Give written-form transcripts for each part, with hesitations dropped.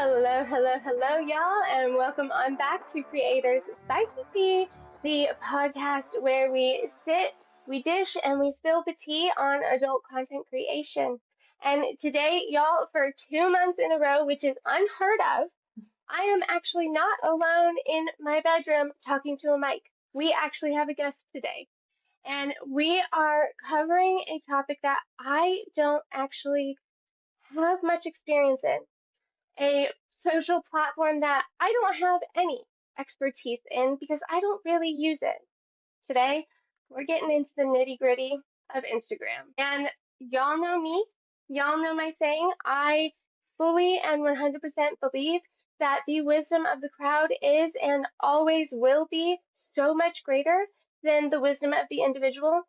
Hello, hello, hello, y'all, and welcome on back to Creators Spicy Tea, the podcast where we sit, we dish, and we spill the tea on adult content creation. And today, y'all, for 2 months in a row, which is unheard of, I am actually not alone in my bedroom talking to a mic. We actually have a guest today, and we are covering a topic that I don't actually have much experience in, a social platform that I don't have any expertise in because I don't really use it. Today, we're getting into the nitty gritty of Instagram. And y'all know me, y'all know my saying. I fully and 100% believe that the wisdom of the crowd is and always will be so much greater than the wisdom of the individual.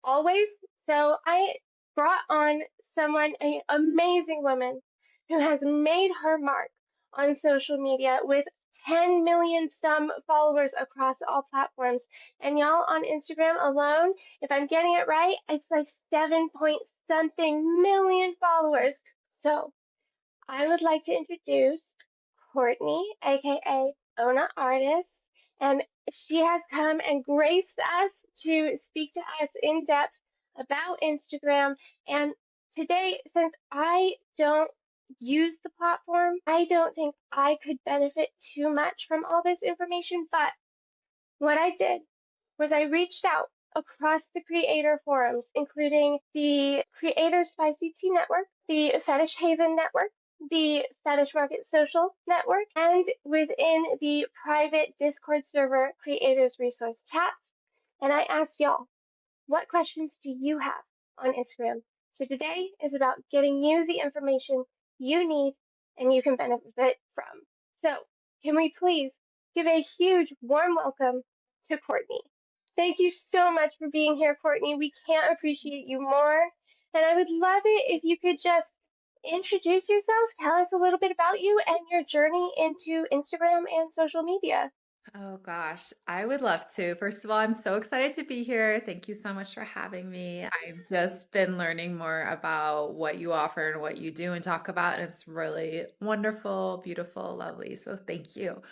Always. So I brought on someone, an amazing woman who has made her mark on social media with 10 million some followers across all platforms. And y'all, on Instagram alone, if I'm getting it right, it's like 7 point something million followers. So I would like to introduce Courtney, aka Ona Artist, and she has come and graced us to speak to us in depth about Instagram. And today, since I don't use the platform, I don't think I could benefit too much from all this information. But what I did was I reached out across the creator forums, including the Creator Spicy Tea Network, the Fetish Haven Network, the Fetish Market Social Network, and within the private Discord server Creators Resource Chats. And I asked y'all, what questions do you have on Instagram? So today is about getting you the information you need and you can benefit from. So can we please give a huge warm welcome to Courtney? Thank you so much for being here, Courtney. We can't appreciate you more. And I would love it if you could just introduce yourself, tell us a little bit about you and your journey into Instagram and social media. Oh gosh, I would love to. First of all, I'm so excited to be here. Thank you so much for having me. I've just been learning more about what you offer and what you do and talk about. And it's really wonderful, beautiful, lovely. So thank you.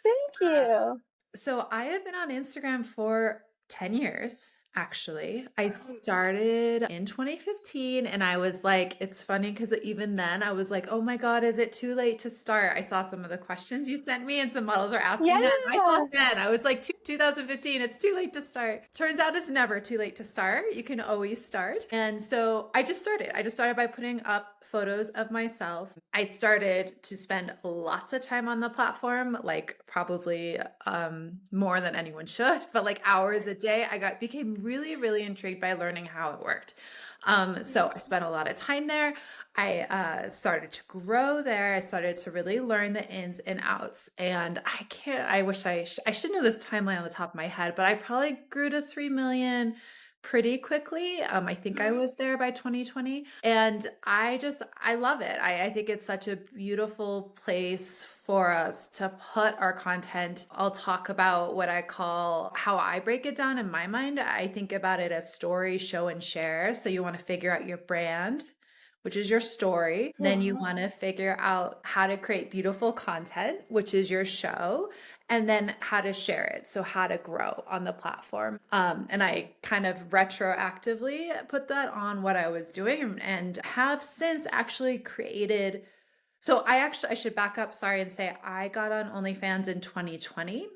Thank you. So I have been on Instagram for 10 years, actually. I started in 2015 and I was like, it's funny because even then I was like, oh my God, is it too late to start? I saw some of the questions you sent me and some models are asking that. And I thought Yeah. then, I was like, 2015, it's too late to start. Turns out it's never too late to start. You can always start. And so I just started. I just started by putting up photos of myself. I started to spend lots of time on the platform, like probably more than anyone should, but like hours a day. Became really, really intrigued by learning how it worked. So I spent a lot of time there. I started to grow there. I started to really learn the ins and outs. And I wish I should know this timeline on the top of my head, but I probably grew to 3 million pretty quickly. I think I was there by 2020. And I love it. I think it's such a beautiful place for us to put our content. I'll talk about what I call how I break it down in my mind. I think about it as story, show, and share. So you want to figure out your brand, which is your story. Then you want to figure out how to create beautiful content, which is your show, and then how to share it. So how to grow on the platform. And I kind of retroactively put that on what I was doing and have since actually created. So I should back up, sorry, and say I got on OnlyFans in 2020.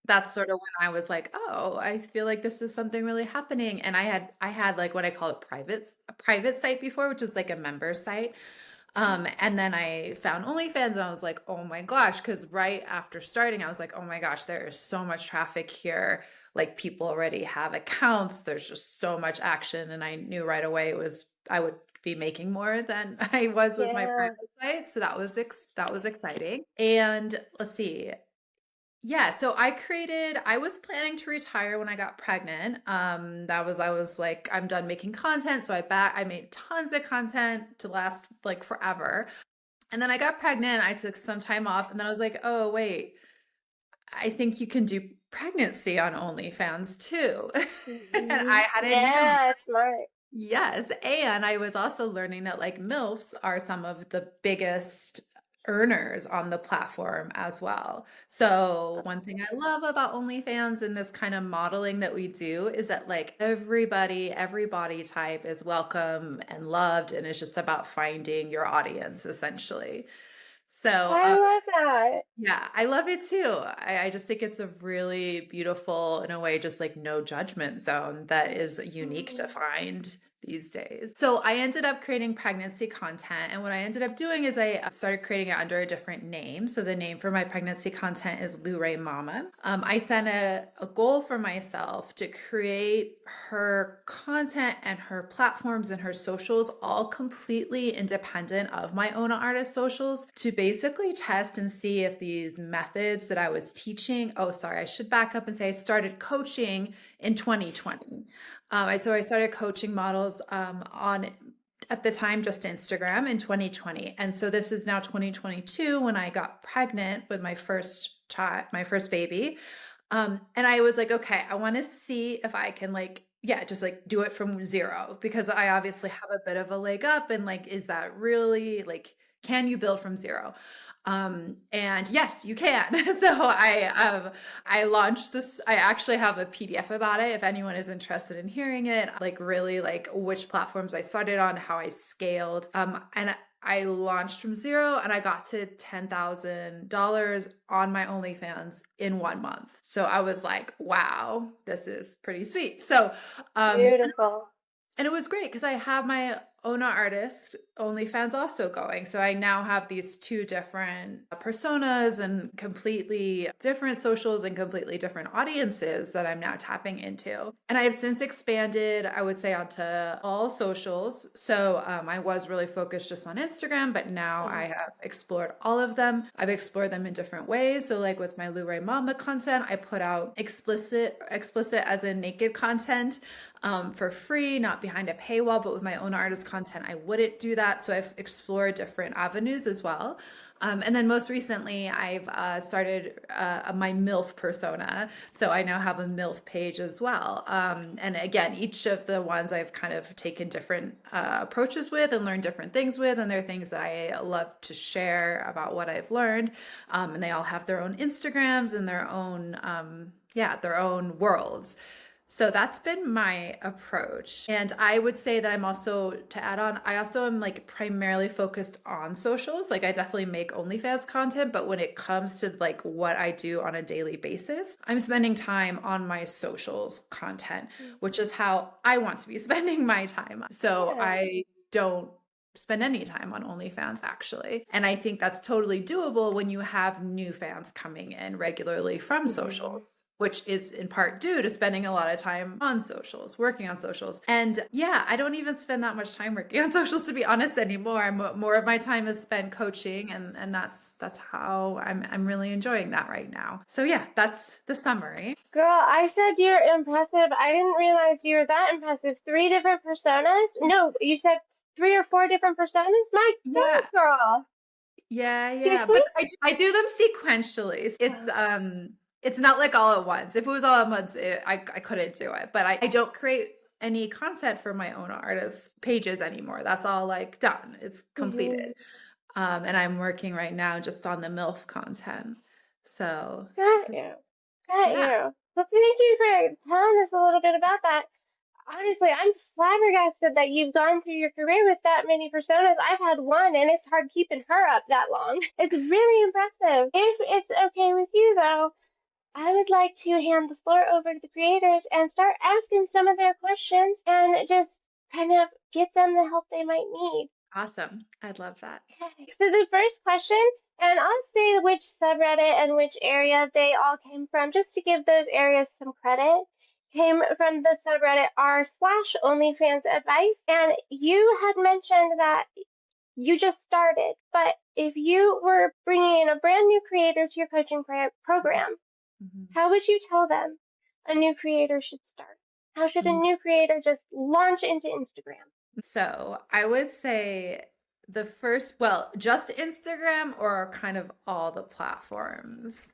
That's sort of when I was like, oh, I feel like this is something really happening. And I had like what I call a private site before, which is like a member site. And then I found OnlyFans and I was like, oh my gosh, because right after starting, I was like, oh my gosh, there is so much traffic here. Like people already have accounts. There's just so much action. And I knew right away I would be making more than I was with my Yeah. private site. So that was exciting. And let's see. Yeah, so I was planning to retire when I got pregnant. I was like, I'm done making content. So I made tons of content to last like forever. And then I got pregnant, I took some time off, and then I was like, oh, wait, I think you can do pregnancy on OnlyFans too. And I hadn't known. Yeah, smart. Yes, and I was also learning that like MILFs are some of the biggest earners on the platform as well. So one thing I love about OnlyFans and this kind of modeling that we do is that like everybody, every body type is welcome and loved, and it's just about finding your audience essentially. So I love that. yeah, I love it too. I just think it's a really beautiful, in a way, just like no judgment zone that is unique to Mhm. find these days. So I ended up creating pregnancy content. And what I ended up doing is I started creating it under a different name. So the name for my pregnancy content is Luray Mama. I set a goal for myself to create her content and her platforms and her socials all completely independent of my Ona Artist socials, to basically test and see if these methods that I was teaching. Oh, sorry, I should back up and say I started coaching in 2020. So I started coaching models on, at the time, just Instagram in 2020. And so this is now 2022 when I got pregnant with my first child, my first baby. And I was like, okay, I want to see if I can like, yeah, just like do it from zero, because I obviously have a bit of a leg up, and like, is that really like, can you build from zero? And yes, you can. So I launched this. I actually have a PDF about it if anyone is interested in hearing it, like really like which platforms I started on, how I scaled. And I launched from zero and I got to $10,000 on my OnlyFans in 1 month. So I was like, wow, this is pretty sweet. So, um, Beautiful. and it was great because I have my Ona Artist OnlyFans also going. So I now have these two different personas and completely different socials and completely different audiences that I'm now tapping into. And I have since expanded, I would say, onto all socials. So I was really focused just on Instagram, but now I Mhm. have explored all of them. I've explored them in different ways. So like with my Luray Mama content, I put out explicit as in naked content for free, not behind a paywall. But with my own artist content, I wouldn't do that. So I've explored different avenues as well. And then most recently, I've started my MILF persona. So I now have a MILF page as well. And again, each of the ones I've kind of taken different approaches with and learned different things with. And they're things that I love to share about what I've learned. And they all have their own Instagrams and their own, their own worlds. So that's been my approach. And I would say that I'm also, to add on, I also am like primarily focused on socials. Like I definitely make OnlyFans content, but when it comes to like what I do on a daily basis, I'm spending time on my socials content, which is how I want to be spending my time. So Yeah. I don't spend any time on OnlyFans actually. And I think that's totally doable when you have new fans coming in regularly from Mhm. socials, which is in part due to spending a lot of time on socials, working on socials. And yeah, I don't even spend that much time working on socials, to be honest, anymore. More of my time is spent coaching, and that's how I'm really enjoying that right now. So yeah, that's the summary. Girl, I said you're impressive. I didn't realize you were that impressive. Three different personas? No, you said three or four different personas? My God, Yeah. girl. Yeah, Seriously? but I do them sequentially. It's not like all at once. If it was all at once, I couldn't do it. But I don't create any content for my own artist pages anymore. That's all like done. It's Mm-hmm. completed. And I'm working right now just on the MILF content. So Got it's, you. Got yeah. you. So thank you for telling us a little bit about that. Honestly, I'm flabbergasted that you've gone through your career with that many personas. I've had one, and it's hard keeping her up that long. It's really impressive. If it's okay with you, though, I would like to hand the floor over to the creators and start asking some of their questions and just kind of get them the help they might need. Awesome. I'd love that. Okay. So the first question, and I'll say which subreddit and which area they all came from, just to give those areas some credit, came from the subreddit r slash OnlyFans advice. And you had mentioned that you just started, but if you were bringing in a brand new creator to your coaching program, Mhm. how would you tell them a new creator should start? How should a Mhm. new creator just launch into Instagram? So I would say the first, well, just Instagram or kind of all the platforms?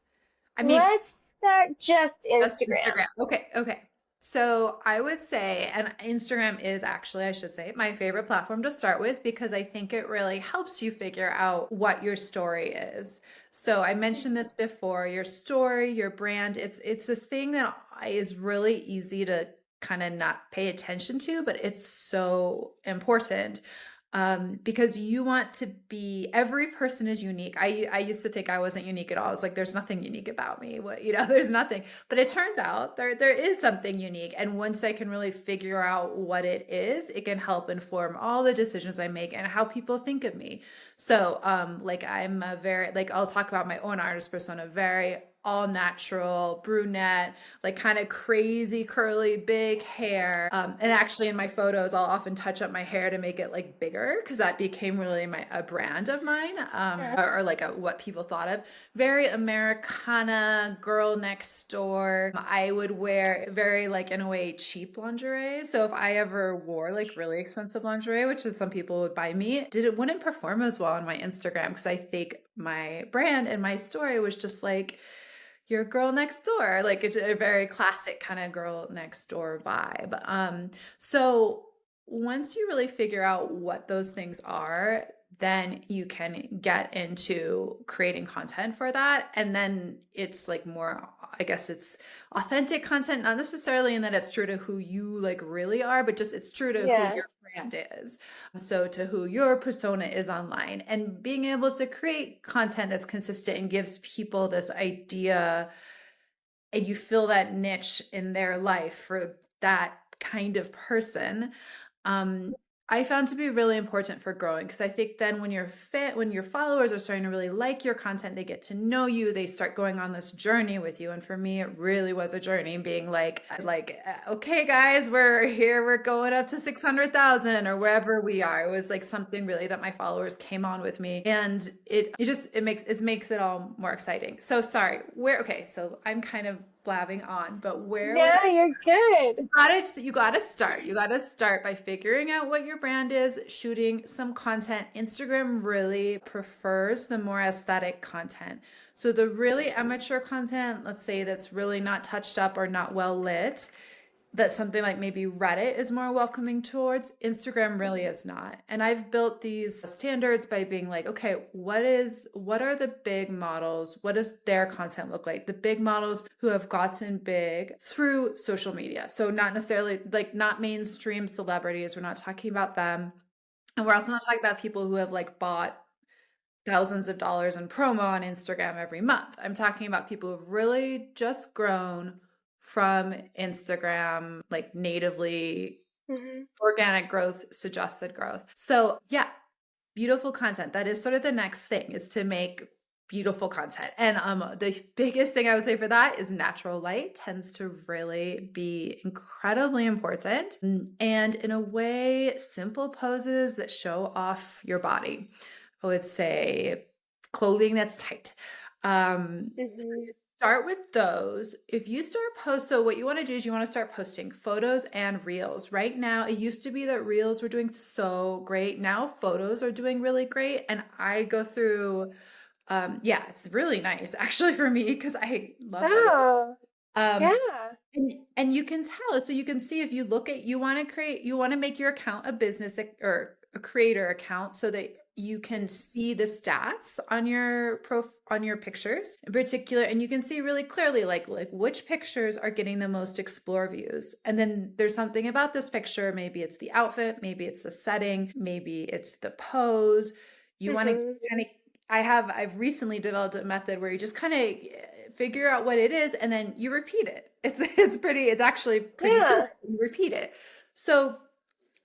I mean, Let's start just just Instagram. Instagram. Okay. So I would say, and Instagram is actually, I should say, my favorite platform to start with because I think it really helps you figure out what your story is. So I mentioned this before, your story, your brand, it's a thing that is really easy to kind of not pay attention to, but it's so important. Because you want to be, every person is unique. I used to think I wasn't unique at all. I was like, there's nothing unique about me. What, there's nothing. But it turns out there is something unique. And once I can really figure out what it is, it can help inform all the decisions I make and how people think of me. So like I'm a very, like I'll talk about my own artist persona, very all natural, brunette, like kind of crazy curly big hair. And actually in my photos, I'll often touch up my hair to make it like bigger because that became really a brand of mine, or like what people thought of. Very Americana, girl next door. I would wear very like in a way cheap lingerie. So if I ever wore like really expensive lingerie, which is some people would buy me, it wouldn't perform as well on my Instagram because I think my brand and my story was just like your girl next door. Like it's a very classic kind of girl next door vibe. So once you really figure out what those things are, then you can get into creating content for that. And then it's like more, I guess it's authentic content, not necessarily in that it's true to who you like really are, but just it's true to who Yeah. your brand is. So to who your persona is online, and being able to create content that's consistent and gives people this idea, and you fill that niche in their life for that kind of person. um, I found to be really important for growing because I think then when you're fit, when your followers are starting to really like your content, they get to know you, they start going on this journey with you. And for me, it really was a journey being like, okay, guys, we're here, we're going up to 600,000 or wherever we are. It was like something really that my followers came on with me, and it makes it all more exciting. So sorry, okay, so I'm kind of blabbing on, but where would No, you're good. you gotta start by figuring out what your brand is, shooting some content. Instagram really prefers the more aesthetic content. So the really amateur content, let's say that's really not touched up or not well lit, that something like maybe Reddit is more welcoming towards, Instagram really is not. And I've built these standards by being like, okay, what are the big models? What does their content look like? The big models who have gotten big through social media. So not necessarily like not mainstream celebrities. We're not talking about them. And we're also not talking about people who have like bought thousands of dollars in promo on Instagram every month. I'm talking about people who've really just grown from Instagram, like natively Hmm. organic growth, suggested growth. So, yeah, beautiful content. That is sort of the next thing, is to make beautiful content. And the biggest thing I would say for that is natural light tends to really be incredibly important. And in a way, simple poses that show off your body. I would say clothing that's tight. So Hmm. you start with those. If you start so what you want to do is you want to start posting photos and reels. Right now, it used to be that reels were doing so great. Now photos are doing really great. And I go through, yeah, it's really nice actually for me because I love photos. Oh, Um, yeah. and you can tell, so you can see if you look at, you want to make your account a business or a creator account so that you can see the stats on on your pictures in particular, and you can see really clearly like which pictures are getting the most explore views. And then there's something about this picture, maybe it's the outfit, maybe it's the setting, maybe it's the pose. You want to Hmm. kind of I've recently developed a method where you just kind of figure out what it is and then you repeat it. It's actually pretty simple. Yeah. You repeat it. So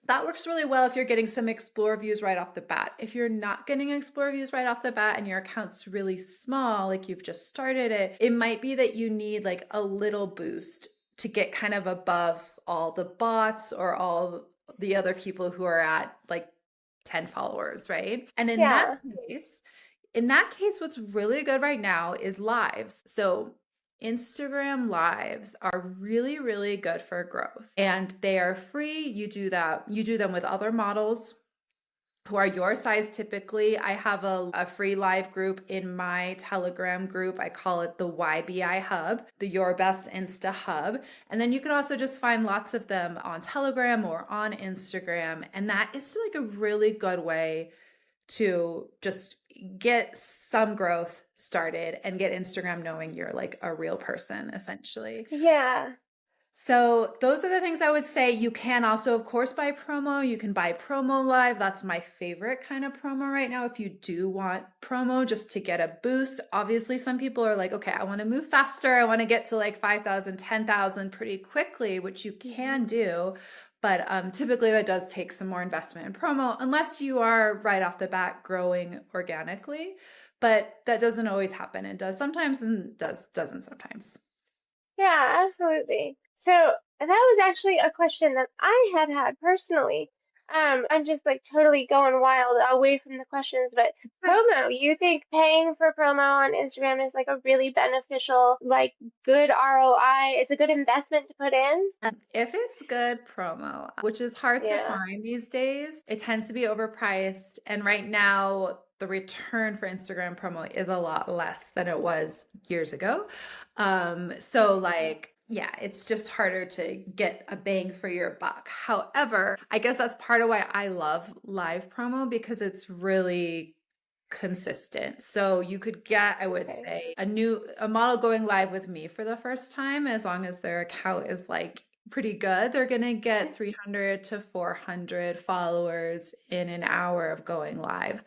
that works really well if you're getting some explore views right off the bat. If you're not getting explore views right off the bat and your account's really small, like you've just started it, it might be that you need like a little boost to get kind of above all the bots or all the other people who are at like 10 followers, right? And Yeah. in that case, what's really good right now is lives. So Instagram lives are really, really good for growth, and they are free. You do them with other models who are your size typically. I have a free live group in my Telegram group. I call it the YBI Hub, the Your Best Insta Hub. And then you can also just find lots of them on Telegram or on Instagram. And that is like a really good way to just get some growth started and get Instagram knowing you're like a real person, essentially. Yeah. So those are the things I would say. You can also, of course, buy promo. You can buy promo live. That's my favorite kind of promo right now. If you do want promo just to get a boost, obviously some people are like, okay, I want to move faster. I want to get to like 5,000, 10,000 pretty quickly, which you can do. But typically that does take some more investment in promo, unless you are right off the bat growing organically. But that doesn't always happen. It does sometimes and doesn't sometimes. Yeah, absolutely. So that was actually a question that I had personally. I'm just like totally going wild away from the questions, but promo, you think paying for promo on Instagram is like a really beneficial, like good ROI? It's a good investment to put in? If it's good promo, which is hard to Yeah. find these days, it tends to be overpriced. And right now, the return for Instagram promo is a lot less than it was years ago. So like, yeah, it's just harder to get a bang for your buck. However, I guess that's part of why I love live promo because it's really consistent. So you could get, I would Okay. say, a model going live with me for the first time, as long as their account is like pretty good, they're gonna get 300 to 400 followers in an hour of going live.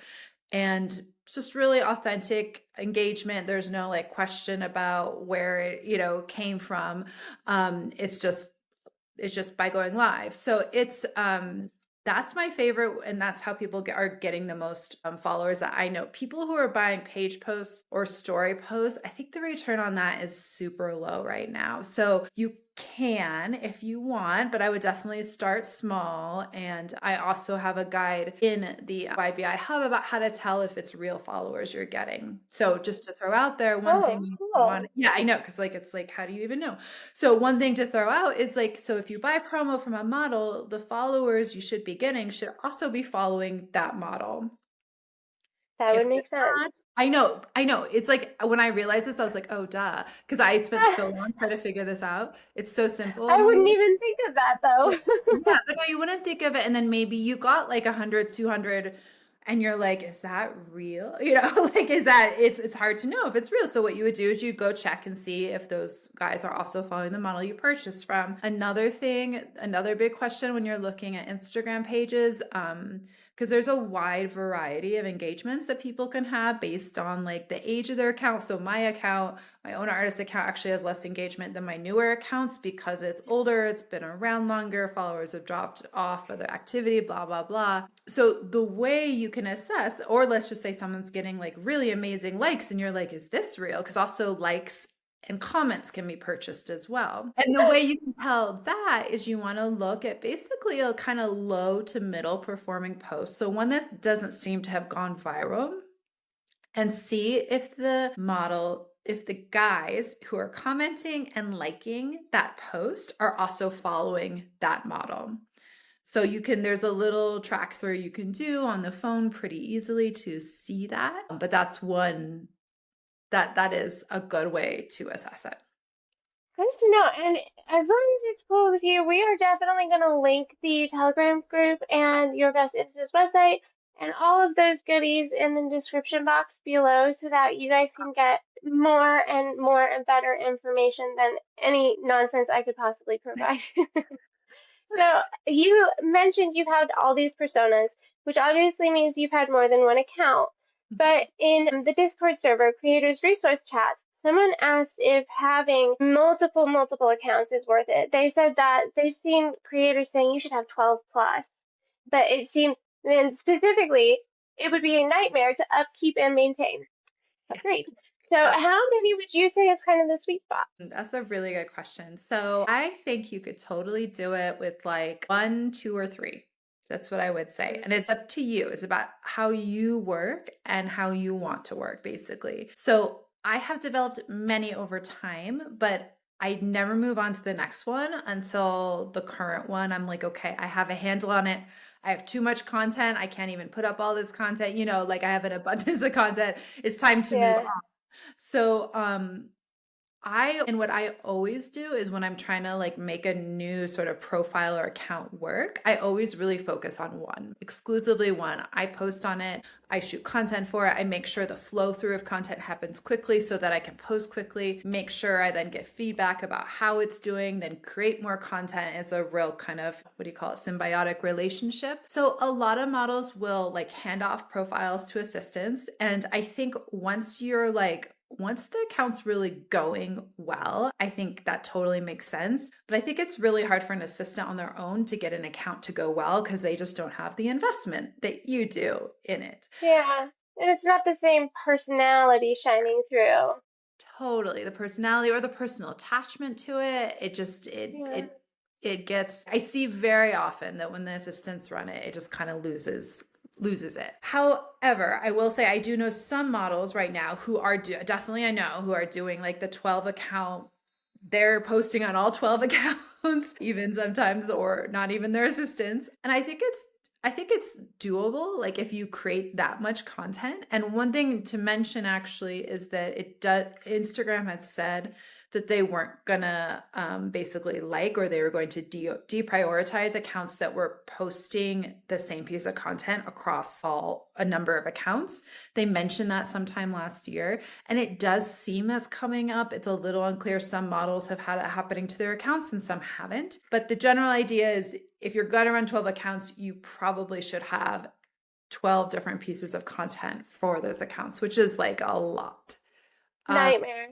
And just really authentic engagement. There's no like question about where it, came from. It's just by going live. So that's my favorite, and that's how people are getting the most followers that I know. People who are buying page posts or story posts, I think the return on that is super low right now. So you can if you want, but I would definitely start small. And I also have a guide in the YBI Hub about how to tell if it's real followers you're getting. So just to throw out there, one thing Oh, you want, cool. yeah, I know, because like it's like, how do you even know? So one thing to throw out is like, so if you buy promo from a model, the followers you should be getting should also be following that model. That would If they're make sense. not, I know. It's like when I realized this, I was like, oh, duh. Because I spent so long trying to figure this out. It's so simple. I And wouldn't even think of that though. yeah, but no, you wouldn't think of it. And then maybe you got like 100, 200, and you're like, is that real? Like, it's hard to know if it's real. So what you would do is you go check and see if those guys are also following the model you purchased from. Another thing, another big question when you're looking at Instagram pages, because there's a wide variety of engagements that people can have based on like the age of their account. So my account, my Ona Artist account actually has less engagement than my newer accounts because it's older, it's been around longer, followers have dropped off for their activity, blah, blah, blah. So the way you can assess, or let's just say someone's getting like really amazing likes and you're like, is this real? Because also likes and comments can be purchased as well. And the way you can tell that is you want to look at basically a kind of low to middle performing post. So one that doesn't seem to have gone viral, and see if the guys who are commenting and liking that post are also following that model. So there's a little track through you can do on the phone pretty easily to see that. But that's one that is a good way to assess it. Good to know. And as long as it's cool with you, we are definitely going to link the Telegram group and Your Best Insta's website and all of those goodies in the description box below so that you guys can get more and more and better information than any nonsense I could possibly provide. So you mentioned you've had all these personas, which obviously means you've had more than one account. But in the Discord server, creators resource chats, someone asked if having multiple accounts is worth it. They said that they've seen creators saying you should have 12 plus, but it seems, and specifically, it would be a nightmare to upkeep and maintain. Yes. Agreed. So how many would you say is kind of the sweet spot? That's a really good question. So I think you could totally do it with like one, two, or three. That's what I would say. And it's up to you. It's about how you work and how you want to work, basically. So I have developed many over time, but I never move on to the next one until the current one. I'm like, okay, I have a handle on it. I have too much content. I can't even put up all this content, like I have an abundance of content. It's time to move on. Yeah. So, what I always do is when I'm trying to like make a new sort of profile or account work, I always really focus on one, exclusively one. I post on it, I shoot content for it, I make sure the flow through of content happens quickly so that I can post quickly, make sure I then get feedback about how it's doing, then create more content. It's a real kind of, what do you call it, symbiotic relationship. So a lot of models will like hand off profiles to assistants. And I think once the account's really going well, I think that totally makes sense. But I think it's really hard for an assistant on their own to get an account to go well because they just don't have the investment that you do in it. Yeah. And it's not the same personality shining through. Totally. The personality or the personal attachment to it, it just Yeah. it gets I see very often that when the assistants run it, it just kind of loses it. However, I will say I do know some models right now who are definitely I know who are doing like the 12 account. They're posting on all 12 accounts, even sometimes, or not even their assistants. And I think it's doable, like if you create that much content. And one thing to mention actually is that Instagram had said that they weren't gonna basically or they were going to deprioritize accounts that were posting the same piece of content across a number of accounts. They mentioned that sometime last year, and it does seem that's coming up. It's a little unclear. Some models have had it happening to their accounts and some haven't. But the general idea is if you're going to run 12 accounts, you probably should have 12 different pieces of content for those accounts, which is like a lot. Nightmare.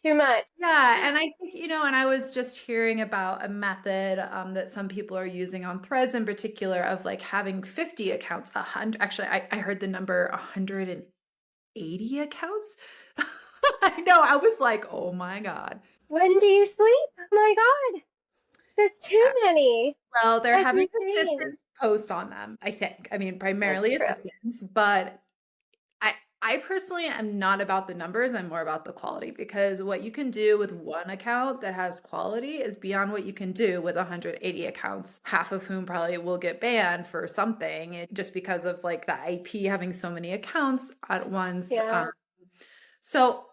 Too much. Yeah, and I think, and I was just hearing about a method that some people are using on Threads in particular of like having 50 accounts, 100. Actually, I heard the number 180 accounts. I know, I was like, oh my God. When do you sleep? Oh my God. That's too many. Well, they're That's having insane. assistants post on them, I think. I mean, That's primarily true. assistants, but I personally am not about the numbers. I'm more about the quality because what you can do with one account that has quality is beyond what you can do with 180 accounts, half of whom probably will get banned for something just because of like the IP having so many accounts at once. Yeah. So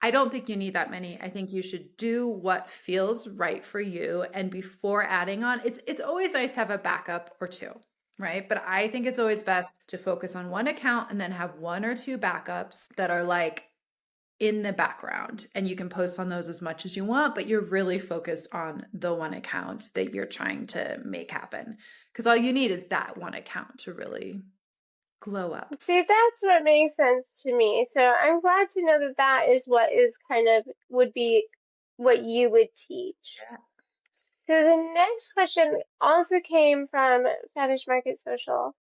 I don't think you need that many. I think you should do what feels right for you. And before adding on, it's always nice to have a backup or two, right? But I think it's always best to focus on one account and then have one or two backups that are like in the background. And you can post on those as much as you want, but you're really focused on the one account that you're trying to make happen. Because all you need is that one account to really glow up. See, that's what makes sense to me. So I'm glad to know that that is what is kind of would be what you would teach. So the next question also came from Fetish Market Social,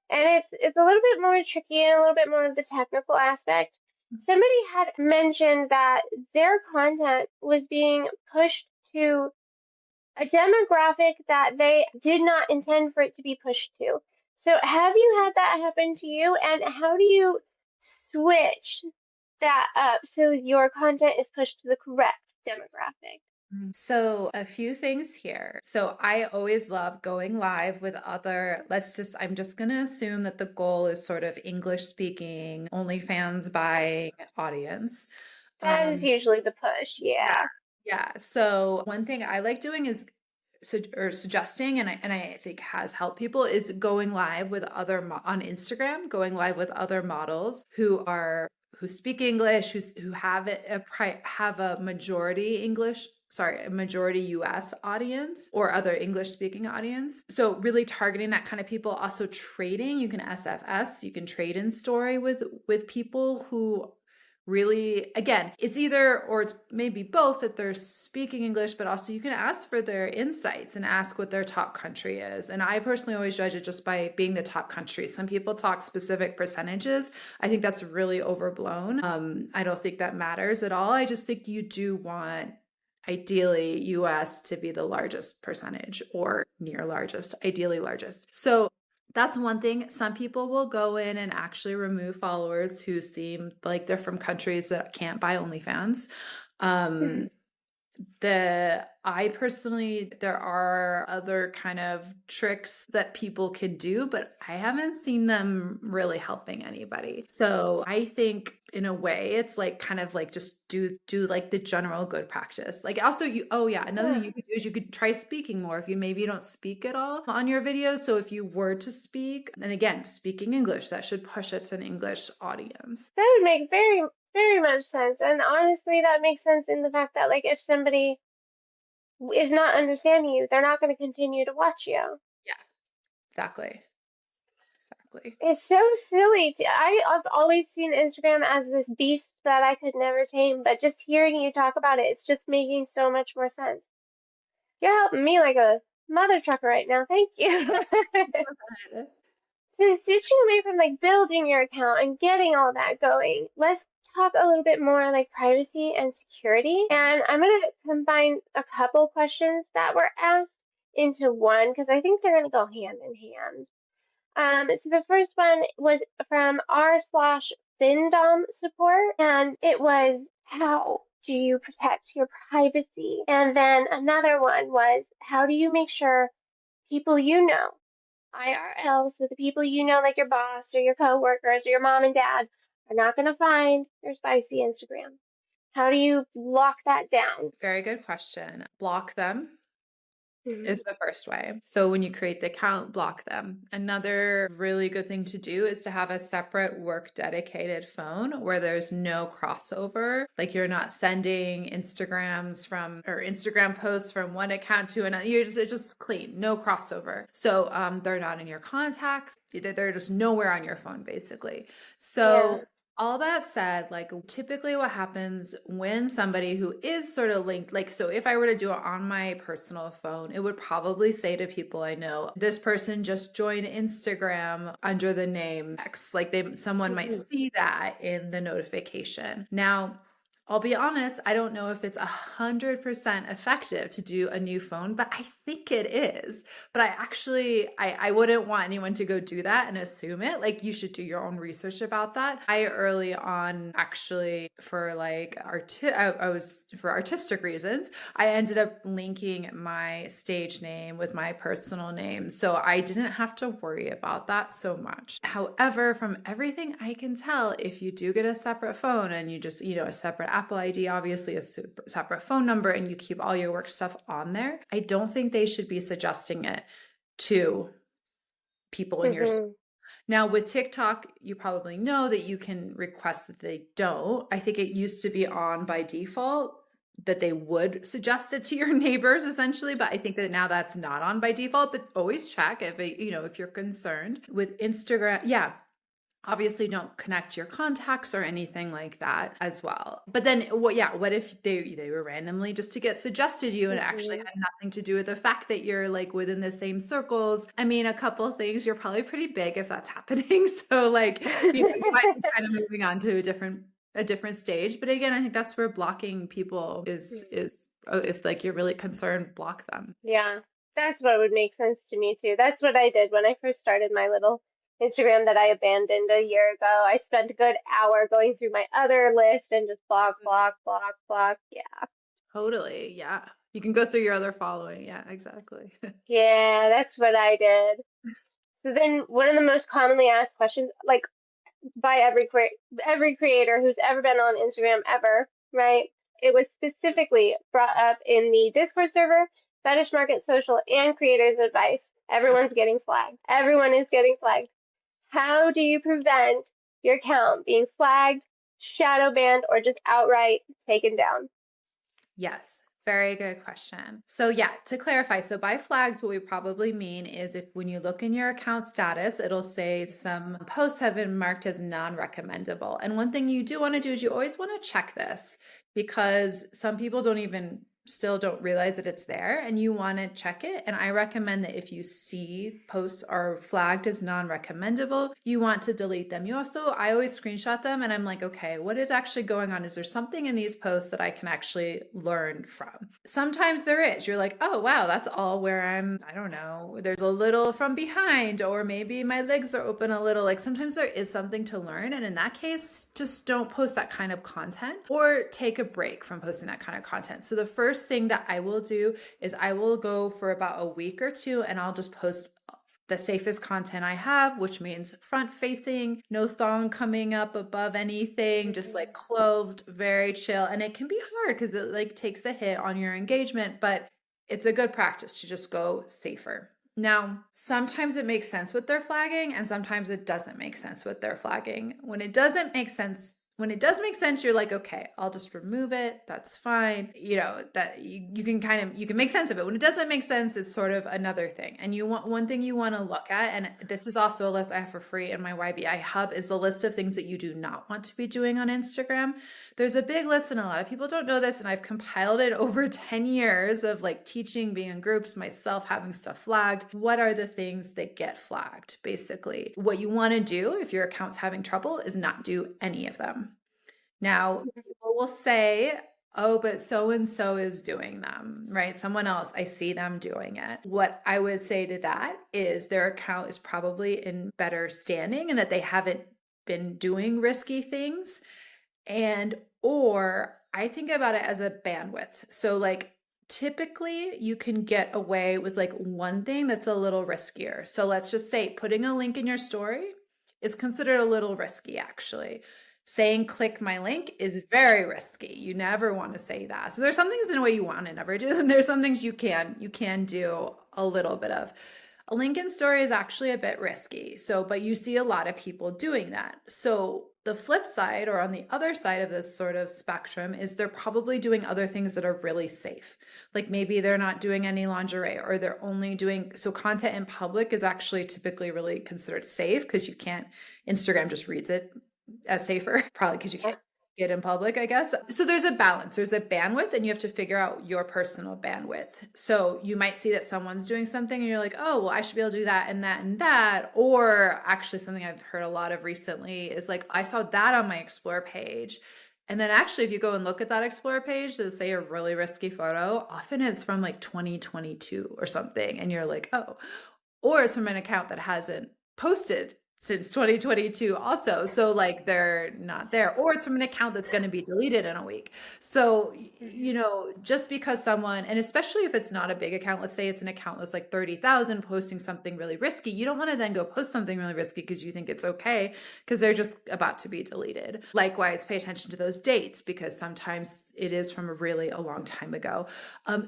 and it's a little bit more tricky and a little bit more of the technical aspect. Somebody had mentioned that their content was being pushed to a demographic that they did not intend for it to be pushed to. So have you had that happen to you? And how do you switch that up so your content is pushed to the correct demographic? So, a few things here. So, I always love going live with I'm just going to assume that the goal is sort of English speaking, OnlyFans buying audience. That is usually the push, Yeah. yeah. Yeah. So, one thing I like doing is suggesting, and I think has helped people, is going live with on Instagram, going live with other models who speak English, who have a majority English, sorry, a majority US audience or other English speaking audience. So really targeting that kind of people. Also trading, you can SFS, you can trade in story with people who really, again, it's either or it's maybe both, that they're speaking English, but also you can ask for their insights and ask what their top country is. And I personally always judge it just by being the top country. Some people talk specific percentages. I think that's really overblown. I don't think that matters at all. I just think you do want ideally US to be the largest percentage or near largest, ideally largest. So that's one thing. Some people will go in and actually remove followers who seem like they're from countries that can't buy OnlyFans. I personally, there are other kind of tricks that people can do, but I haven't seen them really helping anybody. So I think in a way it's like kind of like just do like the general good practice. Like also another thing Yeah. you could do is you could try speaking more if you maybe don't speak at all on your videos. So if you were to speak, and again, speaking English, that should push it to an English audience. That would make very, very much sense. And honestly, that makes sense in the fact that, like, if somebody is not understanding you, they're not going to continue to watch you. Yeah, exactly. Exactly. It's so silly. I've always seen Instagram as this beast that I could never tame, but just hearing you talk about it, it's just making so much more sense. You're helping me like a mother trucker right now. Thank you. So switching away from like building your account and getting all that going, let's talk a little bit more like privacy and security. And I'm going to combine a couple questions that were asked into one because I think they're going to go hand in hand. So the first one was from r/findom support, and it was, how do you protect your privacy? And then another one was, how do you make sure people you know, IRL, so the people you know, like your boss or your coworkers or your mom and dad, are not going to find your spicy Instagram? How do you lock that down? Very good question. Block them Mm-hmm. is the first way. So when you create the account, block them. Another really good thing to do is to have a separate work dedicated phone where there's no crossover. Like you're not sending Instagrams from or Instagram posts from one account to another. It's just clean, no crossover. So they're not in your contacts. They're just nowhere on your phone, basically. Yeah. So all that said, like typically what happens when somebody who is sort of linked, like, so if I were to do it on my personal phone, it would probably say to people I know, this person just joined Instagram under the name X. Like someone might Mm-hmm. see that in the notification. Now, I'll be honest, I don't know if it's 100% effective to do a new phone, but I think it is. But I wouldn't want anyone to go do that and assume it. Like you should do your own research about that. I early on actually for like I was for artistic reasons, I ended up linking my stage name with my personal name. So I didn't have to worry about that so much. However, from everything I can tell, if you do get a separate phone and you just, a separate Apple ID, obviously a separate phone number, and you keep all your work stuff on there, I don't think they should be suggesting it to people in your. Mm-hmm. Now with TikTok, you probably know that you can request that they don't. I think it used to be on by default that they would suggest it to your neighbors essentially, but I think that now that's not on by default, but always check if you're concerned. With Instagram, yeah, obviously don't connect your contacts or anything like that as well. But then what if they were randomly just to get suggested you and it actually Mm-hmm. had nothing to do with the fact that you're like within the same circles? I mean, a couple of things, you're probably pretty big if that's happening. So like, you might be kind of moving on to a different stage. But again, I think that's where blocking people is if like you're really concerned, block them. Yeah, that's what would make sense to me too. That's what I did when I first started my little Instagram that I abandoned a year ago. I spent a good hour going through my other list and just block, block, block, block. Yeah. Totally. Yeah. You can go through your other following. Yeah, exactly. Yeah, that's what I did. So then one of the most commonly asked questions, like by every creator who's ever been on Instagram ever, right? It was specifically brought up in the Discord server, Fetish Market Social, and Creators Advice. Everyone's getting flagged. Everyone is getting flagged. How do you prevent your account being flagged, shadow banned, or just outright taken down? Yes, very good question. So, yeah, to clarify, so by flags, what we probably mean is if when you look in your account status, it'll say some posts have been marked as non recommendable. And one thing you do want to do is you always want to check this because some people still don't realize that it's there and you want to check it. And I recommend that if you see posts are flagged as non-recommendable, you want to delete them. I always screenshot them and I'm like, okay, what is actually going on? Is there something in these posts that I can actually learn from? Sometimes there is. You're like, oh, wow, that's all where I don't know, there's a little from behind, or maybe my legs are open a little. Like sometimes there is something to learn. And in that case, just don't post that kind of content or take a break from posting that kind of content. So the first first thing that I will do is I will go for about a week or two and I'll just post the safest content I have, which means front facing, no thong coming up above anything, just like clothed, very chill. And it can be hard because it like takes a hit on your engagement, but it's a good practice to just go safer. Now, sometimes it makes sense with their flagging and sometimes it doesn't make sense with their flagging. When it doesn't make sense, when it does make sense, you're like, okay, I'll just remove it. That's fine. You know, that you can kind of, you can make sense of it. When it doesn't make sense, it's sort of another thing. And you want, one thing you want to look at, and this is also a list I have for free in my YBI hub, is the list of things that you do not want to be doing on Instagram. There's a big list and a lot of people don't know this. And I've compiled it over 10 years of like teaching, being in groups, myself having stuff flagged. What are the things that get flagged? Basically, what you want to do if your account's having trouble is not do any of them. Now, people will say, oh, but so-and-so is doing them, right? Someone else, I see them doing it. What I would say to that is their account is probably in better standing and that they haven't been doing risky things. And, or I think about it as a bandwidth. So like, typically you can get away with like one thing that's a little riskier. So let's just say putting a link in your story is considered a little risky, actually. Saying click my link is very risky. You never want to say that. So there's some things in a way you want to never do, and there's some things you can do a little bit of. A link in story is actually a bit risky. So, but you see a lot of people doing that. So the flip side, or on the other side of this sort of spectrum, is they're probably doing other things that are really safe. Like maybe they're not doing any lingerie, or they're only doing, so content in public is actually typically really considered safe because you can't, Instagram just reads it as safer, probably because you can't get in public, I guess. So there's a balance, there's a bandwidth, and you have to figure out your personal bandwidth. So you might see that someone's doing something and you're like, oh, well, I should be able to do that and that and that. Or actually something I've heard a lot of recently is like, I saw that on my Explore page. And then actually, if you go and look at that Explore page, to say a really risky photo, often it's from like 2022 or something. And you're like, oh, or it's from an account that hasn't posted since 2022 also. So like they're not there, or it's from an account that's going to be deleted in a week. So, you know, just because someone, and especially if it's not a big account, let's say it's an account that's like 30,000 posting something really risky, you don't want to then go post something really risky because you think it's okay because they're just about to be deleted. Likewise, pay attention to those dates because sometimes it is from a long time ago.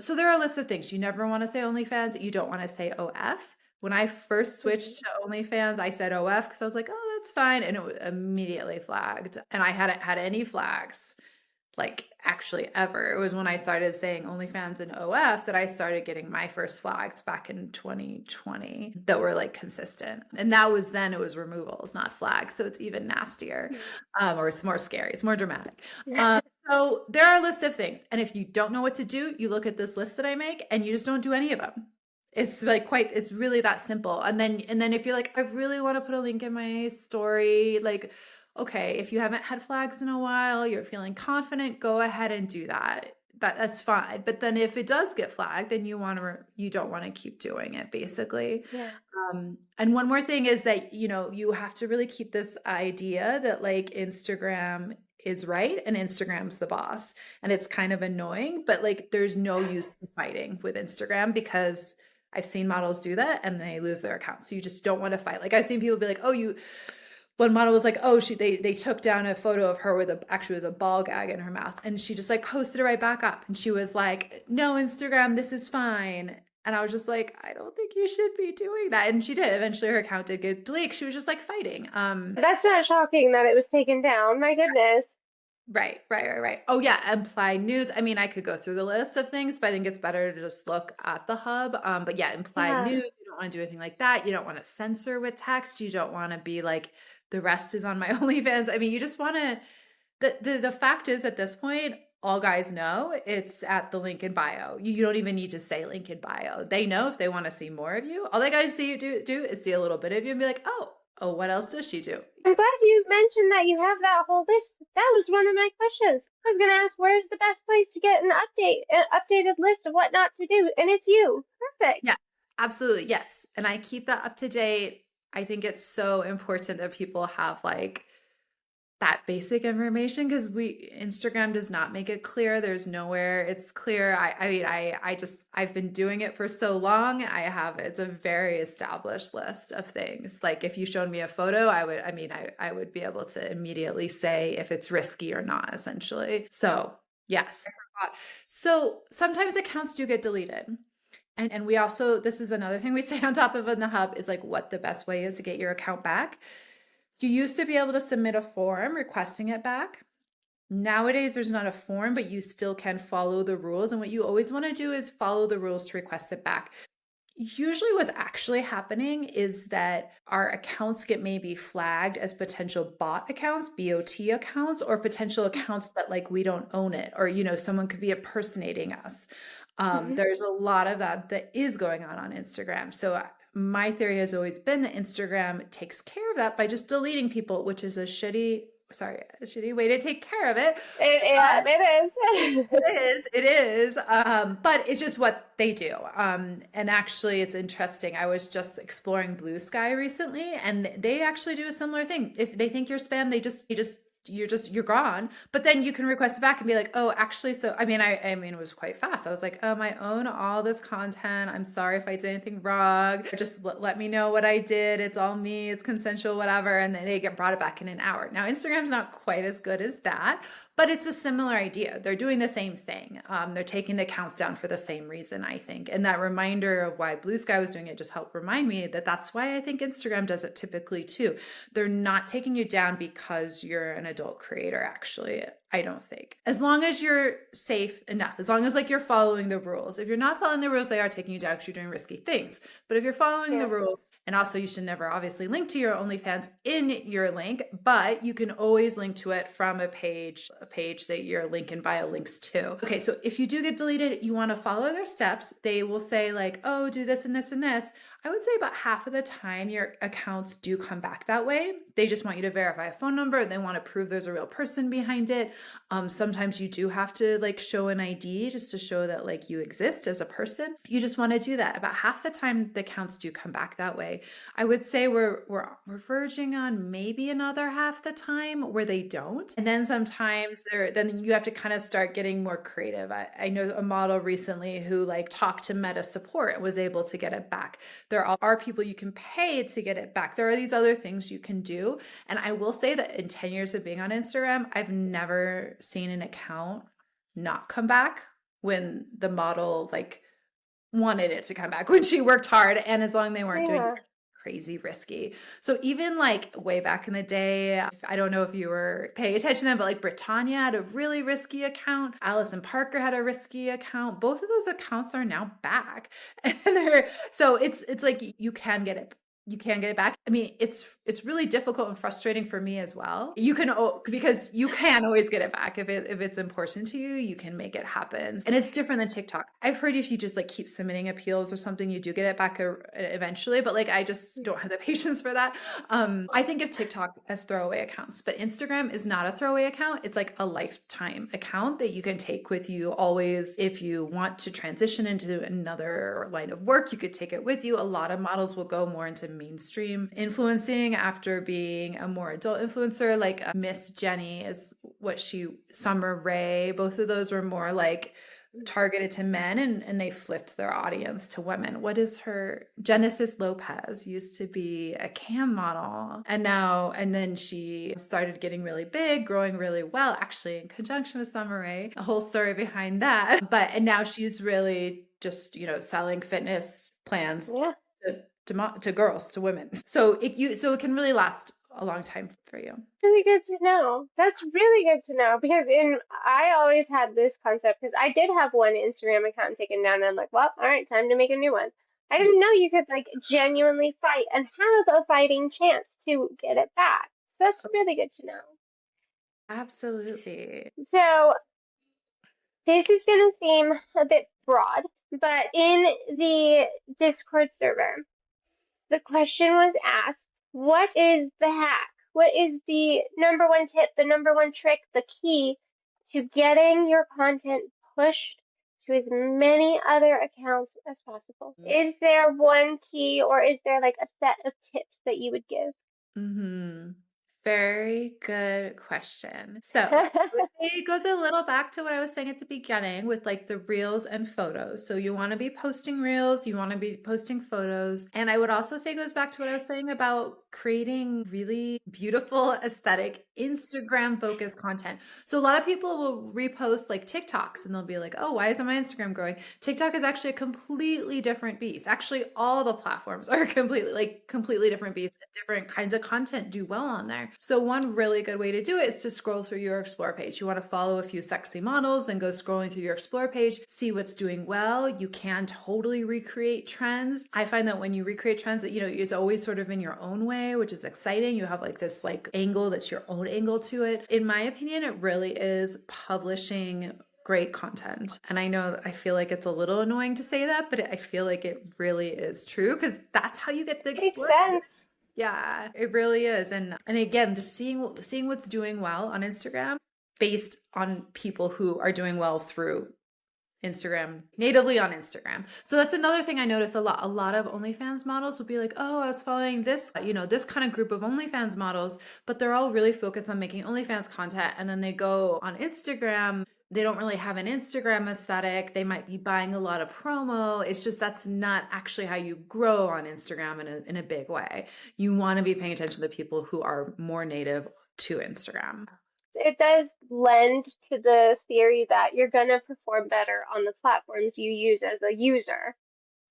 So there are a list of things. You never want to say OnlyFans. You don't want to say OF. When I first switched to OnlyFans, I said OF because I was like, oh, that's fine. And it was immediately flagged. And I hadn't had any flags, like actually ever. It was when I started saying OnlyFans and OF that I started getting my first flags back in 2020 that were like consistent. And that was then, it was removals, not flags. So it's even nastier, or it's more scary. It's more dramatic. So there are a list of things. And if you don't know what to do, you look at this list that I make and you just don't do any of them. It's like it's really that simple. And then if you're like, I really want to put a link in my story, like, okay, if you haven't had flags in a while, you're feeling confident, go ahead and do that. That's fine. But then if it does get flagged, then you don't want to keep doing it, basically. Yeah. And one more thing is that, you know, you have to really keep this idea that like Instagram is right and Instagram's the boss. And it's kind of annoying, but like there's no use in fighting with Instagram because I've seen models do that and they lose their account. So you just don't want to fight. Like I've seen people be like, oh, one model was like, oh, they took down a photo of her with actually was a ball gag in her mouth. And she just like posted it right back up. And she was like, no, Instagram, this is fine. And I was just like, I don't think you should be doing that. And she did. Eventually her account did get deleted. She was just like fighting. That's not shocking that it was taken down. My goodness. Right. Oh yeah, implied nudes. I mean, I could go through the list of things, but I think it's better to just look at the hub. But yeah, implied nudes, you don't want to do anything like that. You don't want to censor with text. You don't want to be like, the rest is on my OnlyFans. I mean, you just want to, the fact is at this point, all guys know it's at the link in bio. You don't even need to say link in bio. They know if they want to see more of you. All they got to see you do is see a little bit of you and be like, oh, what else does she do? I'm glad you mentioned that you have that whole list. That was one of my questions. I was going to ask, where's the best place to get an updated list of what not to do? And it's you. Perfect. Yeah, absolutely. Yes. And I keep that up to date. I think it's so important that people have like that basic information because Instagram does not make it clear. There's nowhere it's clear. I mean, I just I've been doing it for so long. It's a very established list of things. Like if you showed me a photo, I would be able to immediately say if it's risky or not, essentially. So yes, I forgot. So sometimes accounts do get deleted. And we also, this is another thing we stay on top of in the hub is like what the best way is to get your account back. You used to be able to submit a form requesting it back. Nowadays, there's not a form, but you still can follow the rules. And what you always want to do is follow the rules to request it back. Usually, what's actually happening is that our accounts get maybe flagged as potential bot accounts, BOT accounts, or potential accounts that like we don't own it, or someone could be impersonating us. There's a lot of that is going on Instagram. So my theory has always been that Instagram takes care of that by just deleting people, which is a shitty way to take care of it. It is. It is. But it's just what they do. And actually it's interesting. I was just exploring Blue Sky recently and they actually do a similar thing. If they think you're spam, you're gone, but then you can request it back and be like, oh, actually, so I mean it was quite fast. I was like, I own all this content, I'm sorry if I did anything wrong, just let me know what I did, it's all me, it's consensual, whatever. And then they get brought it back in an hour. Now Instagram's not quite as good as that, but it's a similar idea. They're doing the same thing. They're taking the accounts down for the same reason, I think. And that reminder of why Blue Sky was doing it just helped remind me that that's why I think Instagram does it typically too. They're not taking you down because you're an adult creator, actually. I don't think. As long as you're safe enough, as long as like you're following the rules. If you're not following the rules, they are taking you down because you're doing risky things. But if you're following the rules, and also you should never obviously link to your OnlyFans in your link, but you can always link to it from a page that your link in bio links to. Okay, so if you do get deleted, you want to follow their steps. They will say like, oh, do this and this and this. I would say about half of the time your accounts do come back that way. They just want you to verify a phone number. They want to prove there's a real person behind it. Sometimes you do have to like show an ID just to show that like you exist as a person. You just want to do that. About half the time the accounts do come back that way. I would say we're verging on maybe another half the time where they don't. And then sometimes then you have to kind of start getting more creative. I know a model recently who like talked to Meta support and was able to get it back. There are people you can pay to get it back. There are these other things you can do. And I will say that in 10 years of being on Instagram, I've never seen an account not come back when the model like wanted it to come back, when she worked hard, and as long as they weren't doing crazy risky. So even like way back in the day, I don't know if you were paying attention then, but like Britannia had a really risky account. Allison Parker had a risky account. Both of those accounts are now back. And so it's like you can get it. You can get it back. I mean, it's really difficult and frustrating for me as well. Because you can always get it back if it's important to you. You can make it happen, and it's different than TikTok. I've heard if you just like keep submitting appeals or something, you do get it back eventually. But like, I just don't have the patience for that. I think of TikTok as throwaway accounts, but Instagram is not a throwaway account. It's like a lifetime account that you can take with you always. If you want to transition into another line of work, you could take it with you. A lot of models will go more into mainstream influencing after being a more adult influencer, like Miss Jenny is Summer Rae, both of those were more like targeted to men, and they flipped their audience to women. What is her Genesis Lopez used to be a cam model, and then she started getting really big, growing really well, actually in conjunction with Summer Rae. A whole story behind that. And now she's really just selling fitness plans to girls, to women. So it can really last a long time for you. Really good to know. That's really good to know because I always had this concept because I did have one Instagram account taken down and I'm like, well, all right, time to make a new one. I didn't know you could like genuinely fight and have a fighting chance to get it back. So that's really good to know. Absolutely. So this is going to seem a bit broad, but in the Discord server, the question was asked, what is the hack? What is the number one tip, the number one trick, the key to getting your content pushed to as many other accounts as possible? Is there one key or is there like a set of tips that you would give? Very good question. So, I would say it goes a little back to what I was saying at the beginning with like the reels and photos. So, you want to be posting reels, you want to be posting photos. And I would also say it goes back to what I was saying about creating really beautiful, aesthetic, Instagram focused content. So, a lot of people will repost like TikToks and they'll be like, oh, why isn't my Instagram growing? TikTok is actually a completely different beast. Actually, all the platforms are completely different beasts. Different kinds of content do well on there. So one really good way to do it is to scroll through your explore page. You want to follow a few sexy models, then go scrolling through your explore page, see what's doing well. You can totally recreate trends. I find that when you recreate trends that, it's always sort of in your own way, which is exciting. You have like this like angle that's your own angle to it. In my opinion, it really is publishing great content. And I feel like it's a little annoying to say that, but I feel like it really is true because that's how you get the Makes explore. sense. Yeah, it really is. And again, just seeing what's doing well on Instagram based on people who are doing well through Instagram, natively on Instagram. So that's another thing I notice a lot. A lot of OnlyFans models will be like, oh, I was following this kind of group of OnlyFans models, but they're all really focused on making OnlyFans content. And then they go on Instagram. They don't really have an Instagram aesthetic. They might be buying a lot of promo. It's just that's not actually how you grow on Instagram in a big way. You want to be paying attention to the people who are more native to Instagram. It does lend to the theory that you're going to perform better on the platforms you use as a user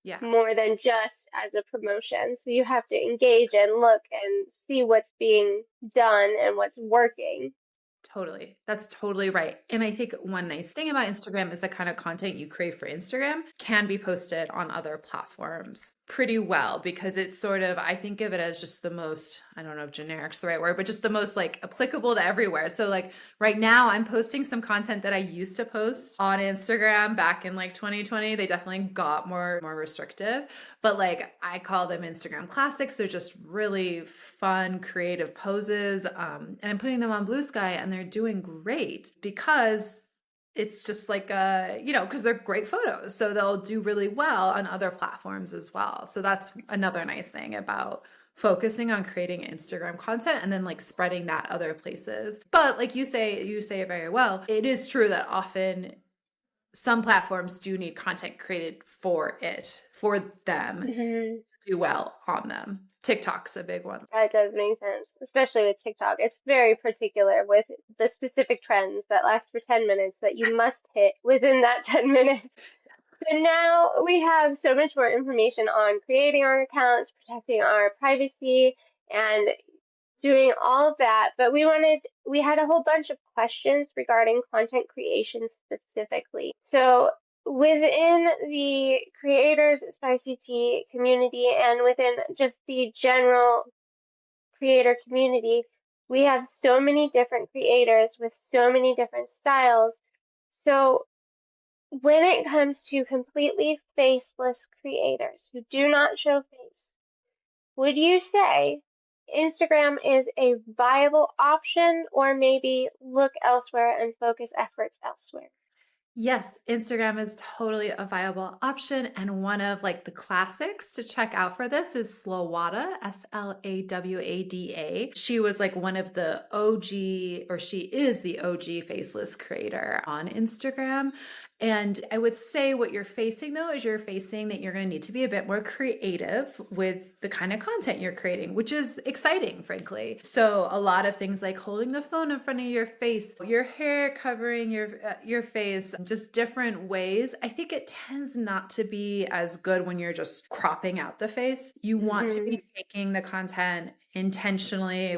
Yeah. more than just as a promotion. So you have to engage and look and see what's being done and what's working. Totally. That's totally right. And I think one nice thing about Instagram is the kind of content you create for Instagram can be posted on other platforms pretty well because it's sort of, I think of it as just the most, I don't know if generic's the right word, but just the most like applicable to everywhere. So like right now I'm posting some content that I used to post on Instagram back in like 2020. They definitely got more restrictive, but like I call them Instagram classics. They're just really fun, creative poses. And I'm putting them on Blue Sky and they're doing great because it's just like because they're great photos, so they'll do really well on other platforms as well. So that's another nice thing about focusing on creating Instagram content and then like spreading that other places. But like you say it very well. It is true that often some platforms do need content created for them Hmm. to do well on them. TikTok's a big one. That does make sense, especially with TikTok. It's very particular with the specific trends that last for 10 minutes that you must hit within that 10 minutes. So now we have so much more information on creating our accounts, protecting our privacy, and doing all of that. But we had a whole bunch of questions regarding content creation specifically. So within the creators spicy tea community and within just the general creator community, we have so many different creators with so many different styles. So when it comes to completely faceless creators who do not show face, would you say Instagram is a viable option or maybe look elsewhere and focus efforts elsewhere? Yes, Instagram is totally a viable option. And one of like the classics to check out for this is Slawada, Slawada. She was like one of the OG, or she is the OG faceless creator on Instagram. And I would say what you're facing though is you're facing that you're going to need to be a bit more creative with the kind of content you're creating, which is exciting, frankly. So a lot of things like holding the phone in front of your face, your hair covering your face, just different ways. I think it tends not to be as good when you're just cropping out the face. You want to Hmm. be taking the content intentionally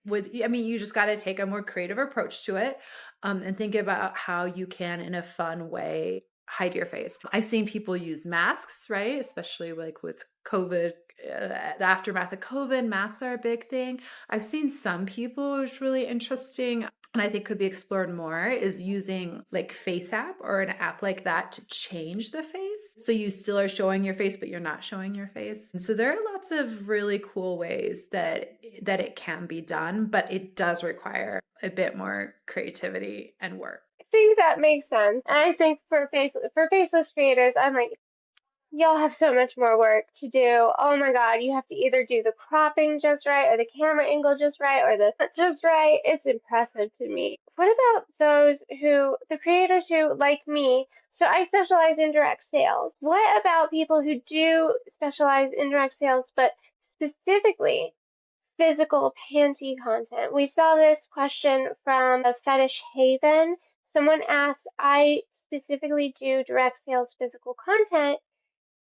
you just got to take a more creative approach to it, and think about how you can in a fun way hide your face. I've seen people use masks, right? Especially like with COVID, the aftermath of COVID, masks are a big thing. I've seen some people, it's really interesting, and I think could be explored more, is using like Face App or an app like that to change the face. So you still are showing your face, but you're not showing your face. And so there are lots of really cool ways that it can be done, but it does require a bit more creativity and work. I think that makes sense. And I think for faceless creators, I'm like, Y'all have so much more work to do. Oh my God, you have to either do the cropping just right, or the camera angle just right, or the just right. It's impressive to me. What about the creators who, like me, so I specialize in direct sales. What about people who do specialize in direct sales, but specifically physical panty content? We saw this question from a Fetish Haven. Someone asked, I specifically do direct sales physical content.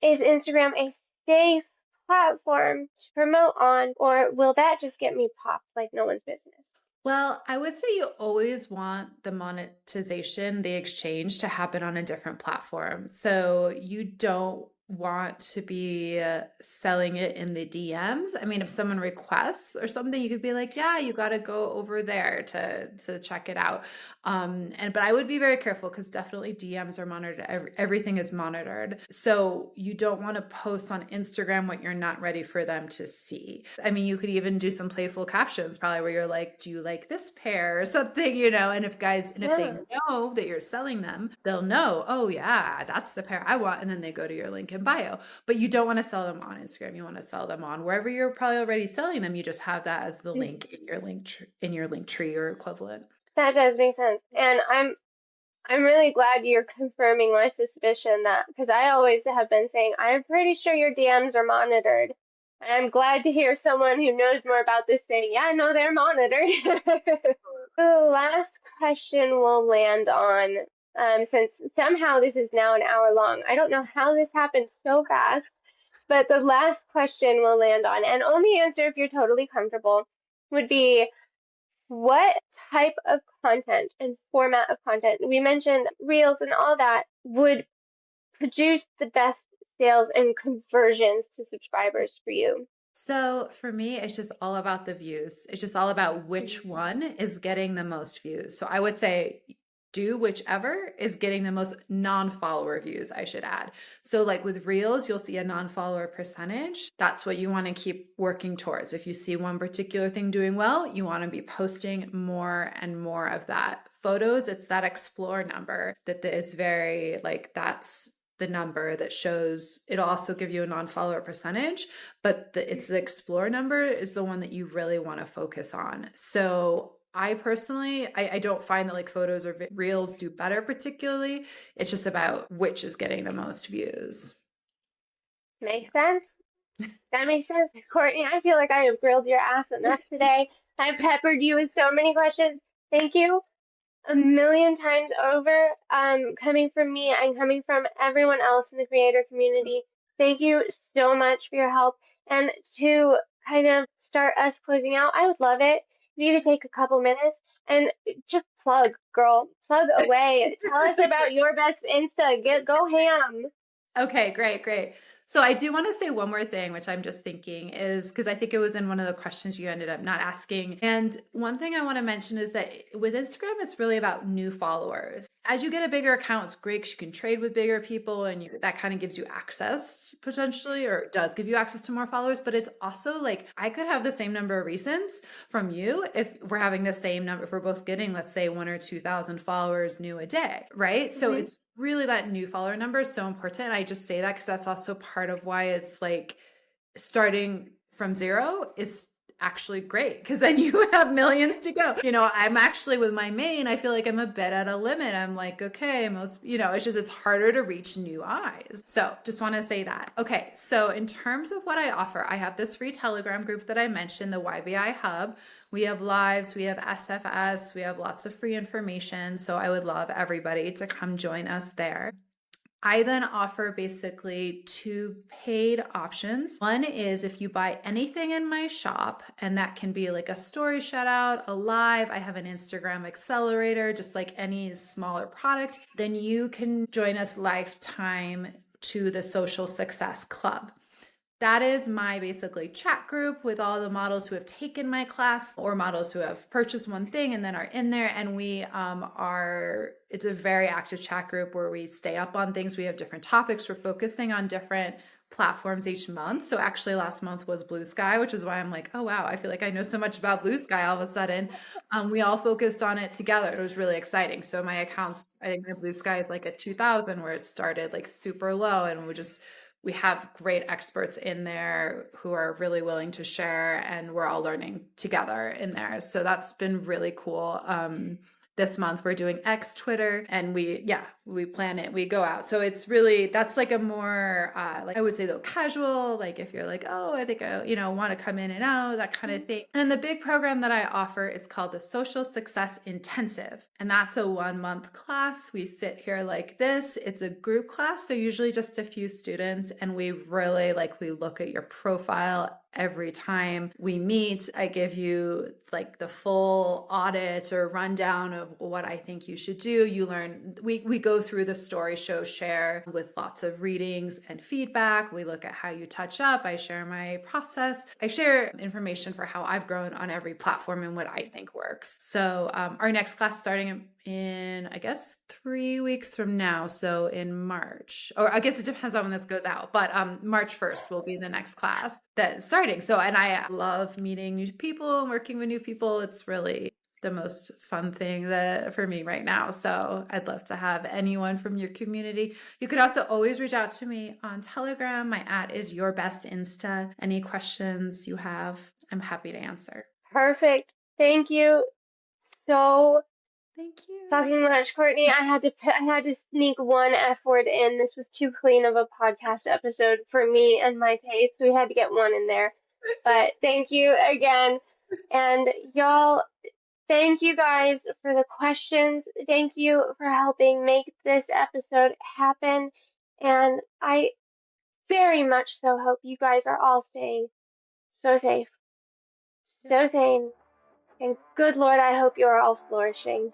Is Instagram a safe platform to promote on, or will that just get me popped like no one's business? Well, I would say you always want the monetization, the exchange to happen on a different platform. So you don't want to be selling it in the DMs. I mean, if someone requests or something, you could be like, "Yeah, you got to go over there to check it out." But I would be very careful because definitely DMs are monitored. Everything is monitored. So you don't want to post on Instagram what you're not ready for them to see. I mean, you could even do some playful captions probably where you're like, "Do you like this pair?" or something, and if they Yeah. know that you're selling them, they'll know, "Oh yeah, that's the pair I want." And then they go to your link in bio. But you don't want to sell them on Instagram. You want to sell them on wherever you're probably already selling them. You just have that as the link in your link tree or equivalent. That does make sense. And I'm really glad you're confirming my suspicion that, because I always have been saying I'm pretty sure your DMs are monitored. And I'm glad to hear someone who knows more about this saying, yeah, no, they're monitored. The last question we'll land on, since somehow this is now an hour long. I don't know how this happened so fast, but the last question we'll land on, and only answer if you're totally comfortable, would be, what type of content and format of content, we mentioned reels and all that, would produce the best sales and conversions to subscribers for you? So for me, it's just all about the views. It's just all about which one is getting the most views. So I would say do whichever is getting the most non-follower views, I should add. So like with Reels, you'll see a non-follower percentage. That's what you want to keep working towards. If you see one particular thing doing well, you want to be posting more and more of that. Photos, it's that explore number that is very like that's the number that shows. It'll also give you a non-follower percentage, but it's the explore number is the one that you really want to focus on. So I personally, I don't find that like photos or reels do better particularly. It's just about which is getting the most views. Makes sense. That makes sense. Courtney, I feel like I have grilled your ass enough today. I've peppered you with so many questions. Thank you a million times over, coming from me and coming from everyone else in the creator community. Thank you so much for your help. And to kind of start us closing out, I would love it if you could take a couple minutes and just plug, girl, plug away. Tell us about your best Insta. Go ham. Okay, great, great. So I do want to say one more thing, which I'm just thinking is because I think it was in one of the questions you ended up not asking. And one thing I want to mention is that with Instagram, it's really about new followers. As you get a bigger account, it's great 'cause you can trade with bigger people and that kind of gives you access potentially, or does give you access to more followers. But it's also like I could have the same number of recents from you if we're having the same number, if we're both getting, let's say, 1 or 2,000 followers new a day, right? So it's really that new follower number is so important. I just say that because that's also part of why it's like starting from zero is actually great because then you have millions to go. I'm actually with my main, I feel like I'm a bit at a limit. I'm like, okay, it's harder to reach new eyes. So just want to say that. Okay, so in terms of what I offer, I have this free Telegram group that I mentioned, the YBI Hub. We have lives, we have SFS, we have lots of free information. So I would love everybody to come join us there. I then offer basically 2 paid options. One is if you buy anything in my shop, and that can be like a story shout out, a live, I have an Instagram accelerator, just like any smaller product, then you can join us lifetime to the Social Success Club. That is my basically chat group with all the models who have taken my class or models who have purchased one thing and then are in there. And it's a very active chat group where we stay up on things. We have different topics. We're focusing on different platforms each month. So actually last month was Blue Sky, which is why I'm like, oh wow, I feel like I know so much about Blue Sky all of a sudden. We all focused on it together. It was really exciting. So my accounts, I think my Blue Sky is like a 2000 where it started like super low, and we have great experts in there who are really willing to share, and we're all learning together in there. So that's been really cool. This month we're doing X Twitter, and we plan it, we go out. So it's really, that's like a more like I would say though casual, like if you're like, oh, I think I want to come in and out, that kind of thing. And the big program that I offer is called the Social Success Intensive, and that's a 1 month class. We sit here like this. It's a group class, so usually just a few students, and we really we look at your profile every time we meet. I give you like the full audit or rundown of what I think you should do. You learn, we go through the story show share with lots of readings and feedback. We look at how you touch up. I share my process. I share information for how I've grown on every platform and what I think works. So our next class starting in, I guess, 3 weeks from now. So in March, or I guess it depends on when this goes out, but March 1st will be the next class that's starting. So, and I love meeting new people and working with new people. It's really the most fun thing for me right now. So I'd love to have anyone from your community. You could also always reach out to me on Telegram. My @ is YourBestInsta. Any questions you have, I'm happy to answer. Perfect. Thank you so Thank you. fucking much, Courtney. I had to sneak one F word in. This was too clean of a podcast episode for me and my taste. We had to get one in there. But thank you again. And y'all, thank you guys for the questions. Thank you for helping make this episode happen. And I very much so hope you guys are all staying so safe, so sane. And good Lord, I hope you are all flourishing.